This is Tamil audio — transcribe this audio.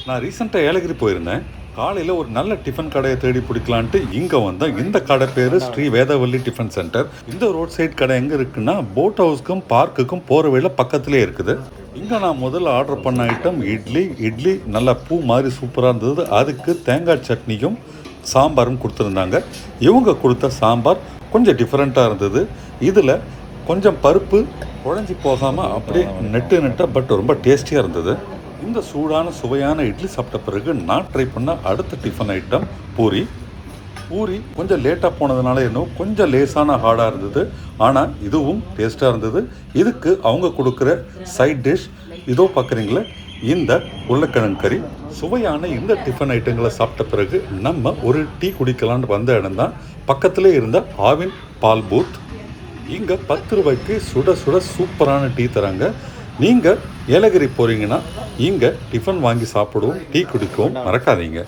நான் ரீசெண்டாக ஏலகிரி போயிருந்தேன். காலையில் ஒரு நல்ல டிஃபன் கடையை தேடி பிடிக்கலான்ட்டு இங்கே வந்தேன். இந்த கடை பேர் ஸ்ரீ வேதவல்லி டிஃபன் சென்டர். இந்த ரோட் சைட் கடை எங்கே இருக்குன்னா, போட் ஹவுஸ்க்கும் பார்க்குக்கும் போகிற வழியில் பக்கத்துலேயே இருக்குது. இங்கே நான் முதல்ல ஆர்டர் பண்ண ஐட்டம் இட்லி நல்லா பூ மாதிரி சூப்பராக இருந்தது. அதுக்கு தேங்காய் சட்னியும் சாம்பாரும் கொடுத்துருந்தாங்க. இவங்க கொடுத்த சாம்பார் கொஞ்சம் டிஃப்ரெண்ட்டாக இருந்தது. இதில் கொஞ்சம் பருப்பு குழஞ்சி போகாமல் அப்படியே நெட்டாக பட் ரொம்ப டேஸ்டியாக இருந்தது. இந்த சூடான சுவையான இட்லி சாப்பிட்ட பிறகு நான் ட்ரை பண்ண அடுத்த டிஃபன் ஐட்டம் பூரி கொஞ்சம் லேட்டாக போனதுனால இன்னும் கொஞ்சம் லேசான ஹார்டாக இருந்தது. ஆனால் இதுவும் டேஸ்ட்டாக இருந்தது. இதுக்கு அவங்க கொடுக்குற சைட் டிஷ் இதோ பார்க்குறீங்களே, இந்த உருளைக்கிழங்கு கறி. சுவையான இந்த டிஃபன் ஐட்டங்களை சாப்பிட்ட பிறகு நம்ம ஒரு டீ குடிக்கலான்னு வந்த இடம் தான் பக்கத்திலே இருந்த ஆவின் பால் பூத். இங்கே 10 ரூபாய்க்கு சுட சுட சூப்பரான டீ தராங்க. நீங்கள் ஏலகிரி போகிறீங்கன்னா இங்கே டிஃபன் வாங்கி சாப்பிடுவோம், டீ குடிக்கவும் மறக்காதீங்க.